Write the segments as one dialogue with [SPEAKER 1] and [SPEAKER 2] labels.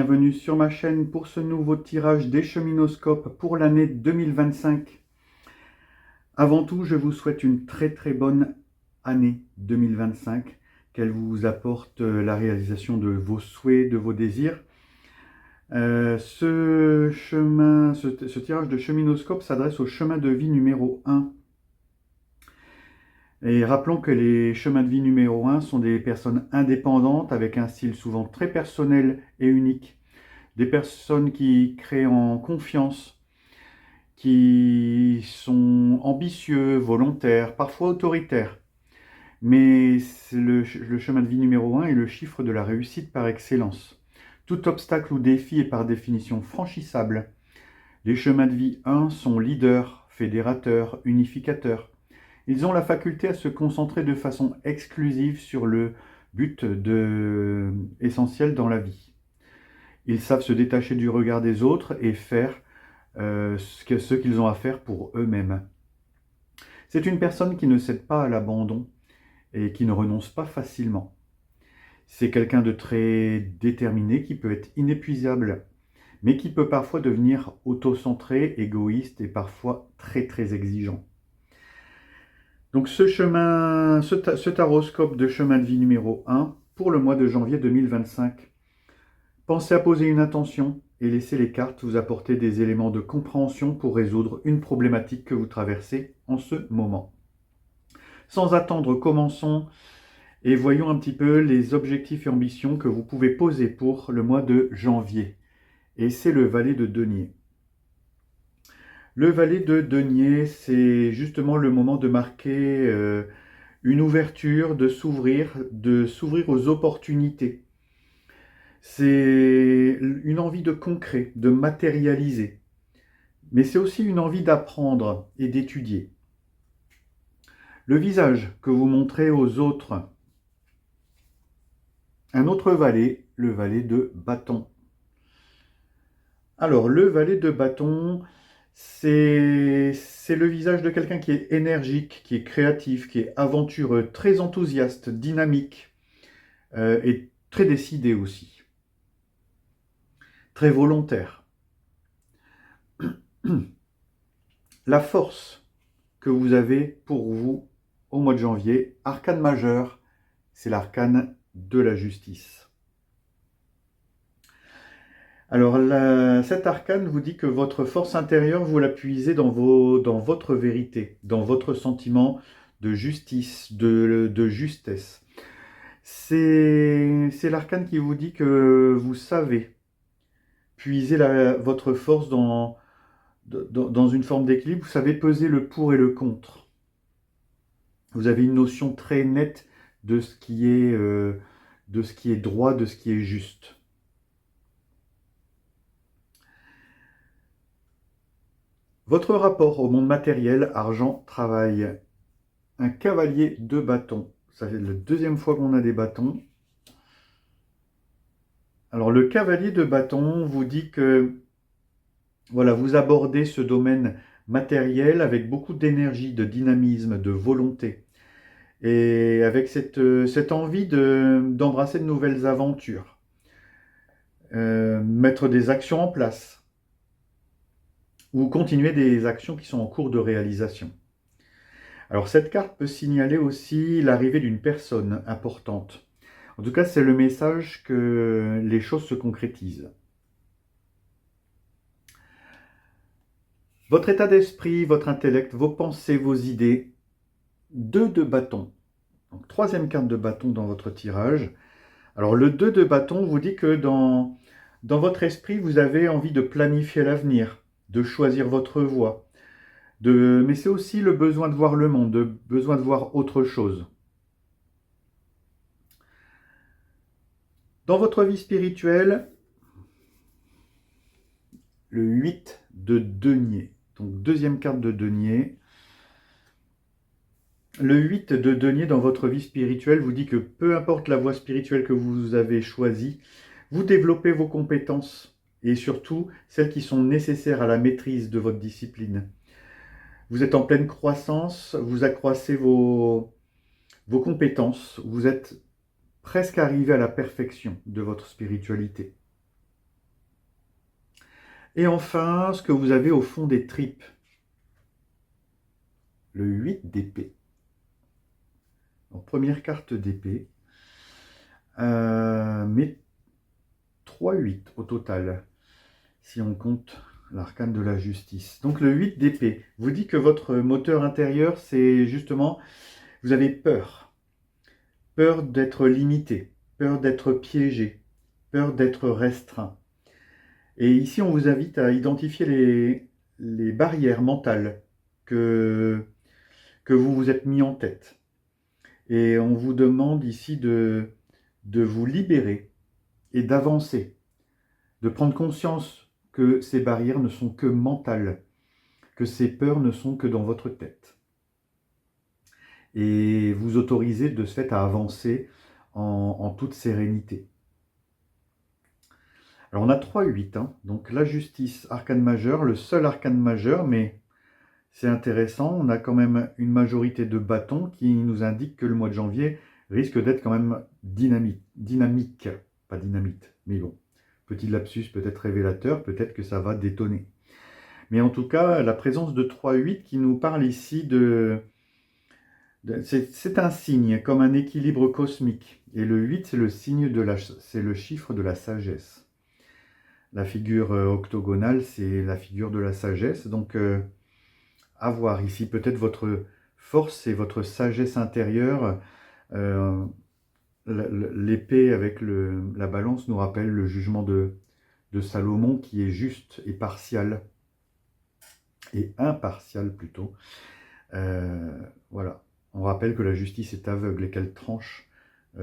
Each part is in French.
[SPEAKER 1] bienvenue sur ma chaîne pour ce nouveau tirage des Cheminoscopes pour l'année 2025. Avant tout, je vous souhaite une très bonne année 2025, qu'elle vous apporte la réalisation de vos souhaits, de vos désirs. Ce tirage de Cheminoscope s'adresse au chemin de vie numéro 1. Et rappelons que les chemins de vie numéro 1 sont des personnes indépendantes avec un style souvent très personnel et unique. Des personnes qui créent en confiance, qui sont ambitieux, volontaires, parfois autoritaires. Mais le chemin de vie numéro 1 est le chiffre de la réussite par excellence. Tout obstacle ou défi est par définition franchissable. Les chemins de vie 1 sont leaders, fédérateurs, unificateurs. Ils ont la faculté à se concentrer de façon exclusive sur le but essentiel dans la vie. Ils savent se détacher du regard des autres et faire ce qu'ils ont à faire pour eux-mêmes. C'est une personne qui ne cède pas à l'abandon et qui ne renonce pas facilement. C'est quelqu'un de très déterminé qui peut être inépuisable, mais qui peut parfois devenir autocentré, égoïste et parfois très exigeant. Donc ce taroscope de chemin de vie numéro 1 pour le mois de janvier 2025. Pensez à poser une intention et laissez les cartes vous apporter des éléments de compréhension pour résoudre une problématique que vous traversez en ce moment. Sans attendre, commençons et voyons un petit peu les objectifs et ambitions que vous pouvez poser pour le mois de janvier. Et c'est le valet de denier. Le valet de denier, c'est justement le moment de marquer une ouverture, de s'ouvrir aux opportunités. C'est une envie de concret, de matérialiser. Mais c'est aussi une envie d'apprendre et d'étudier. Le visage que vous montrez aux autres. Un autre valet, le valet de bâton. Alors, le valet de bâton, c'est le visage de quelqu'un qui est énergique, qui est créatif, qui est aventureux, très enthousiaste, dynamique et très décidé aussi. Très volontaire. La force que vous avez pour vous au mois de janvier, arcane majeur, c'est l'arcane de la justice. Alors, cet arcane vous dit que votre force intérieure, vous la puisez dans votre vérité, dans votre sentiment de justice, de justesse. C'est l'arcane qui vous dit que vous savez puiser votre force dans une forme d'équilibre, vous savez peser le pour et le contre. Vous avez une notion très nette de ce qui est droit, de ce qui est juste. Votre rapport au monde matériel, argent, travail. Un cavalier de bâton. Ça fait la deuxième fois qu'on a des bâtons. Alors le cavalier de bâton vous dit que voilà, vous abordez ce domaine matériel avec beaucoup d'énergie, de dynamisme, de volonté. Et avec cette envie d'embrasser de nouvelles aventures. Mettre des actions en place. Ou continuer des actions qui sont en cours de réalisation. Alors cette carte peut signaler aussi l'arrivée d'une personne importante. En tout cas, c'est le message que les choses se concrétisent. Votre état d'esprit, votre intellect, vos pensées, vos idées. 2 de bâton. Donc troisième carte de bâton dans votre tirage. Alors le 2 de bâton vous dit que dans votre esprit, vous avez envie de planifier l'avenir, de choisir votre voie. Mais c'est aussi le besoin de voir le monde, le besoin de voir autre chose. Dans votre vie spirituelle, le 8 de denier. Donc deuxième carte de denier. Le 8 de denier dans votre vie spirituelle vous dit que peu importe la voie spirituelle que vous avez choisie, vous développez vos compétences et surtout celles qui sont nécessaires à la maîtrise de votre discipline. Vous êtes en pleine croissance, vous accroissez vos compétences, vous êtes presque arrivé à la perfection de votre spiritualité. Et enfin, ce que vous avez au fond des tripes, le 8 d'épée. Donc, première carte d'épée, mais 3-8 au total, si on compte l'arcane de la justice. Donc le 8 d'épée vous dit que votre moteur intérieur, c'est justement, vous avez peur. Peur d'être limité, peur d'être piégé, peur d'être restreint. Et ici, on vous invite à identifier les barrières mentales que, que vous vous êtes mis en tête. Et on vous demande ici de vous libérer et d'avancer, de prendre conscience que ces barrières ne sont que mentales, que ces peurs ne sont que dans votre tête. Et vous autorisez de ce fait à avancer en toute sérénité. Alors on a 3-8, hein. Donc la justice, arcane majeur, le seul arcane majeur, mais c'est intéressant, on a quand même une majorité de bâtons qui nous indique que le mois de janvier risque d'être quand même dynamique, pas dynamite, mais bon, petit lapsus peut-être révélateur, peut-être que ça va détonner. Mais en tout cas, la présence de 3-8 qui nous parle ici c'est un signe, comme un équilibre cosmique. Et le 8, c'est le signe c'est le chiffre de la sagesse. La figure octogonale, c'est la figure de la sagesse. Donc, à voir ici, peut-être votre force et votre sagesse intérieure. L'épée avec la balance nous rappelle le jugement de Salomon qui est juste et partial, et impartial plutôt. Voilà. On rappelle que la justice est aveugle et qu'elle tranche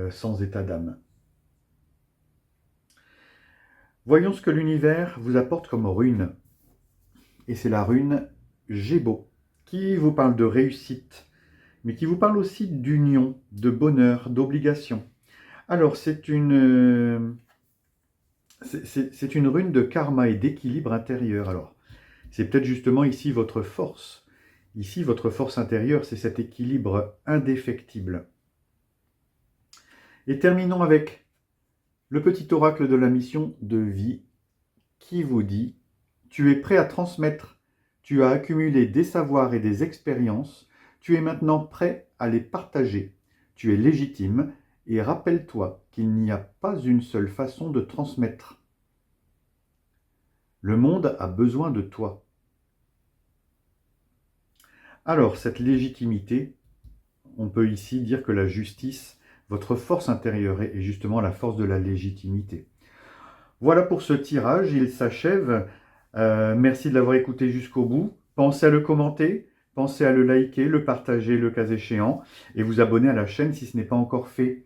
[SPEAKER 1] sans état d'âme. Voyons ce que l'univers vous apporte comme rune. Et c'est la rune Gébo, qui vous parle de réussite, mais qui vous parle aussi d'union, de bonheur, d'obligation. Alors, c'est une rune de karma et d'équilibre intérieur. Alors, c'est peut-être justement ici votre force. Ici, votre force intérieure, c'est cet équilibre indéfectible. Et terminons avec le petit oracle de la mission de vie qui vous dit « Tu es prêt à transmettre, tu as accumulé des savoirs et des expériences, tu es maintenant prêt à les partager, tu es légitime et rappelle-toi qu'il n'y a pas une seule façon de transmettre. Le monde a besoin de toi. » Alors, cette légitimité, on peut ici dire que la justice, votre force intérieure est justement la force de la légitimité. Voilà pour ce tirage, il s'achève. Merci de l'avoir écouté jusqu'au bout. Pensez à le commenter, pensez à le liker, le partager le cas échéant et vous abonner à la chaîne si ce n'est pas encore fait.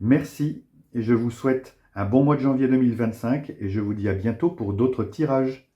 [SPEAKER 1] Merci et je vous souhaite un bon mois de janvier 2025 et je vous dis à bientôt pour d'autres tirages.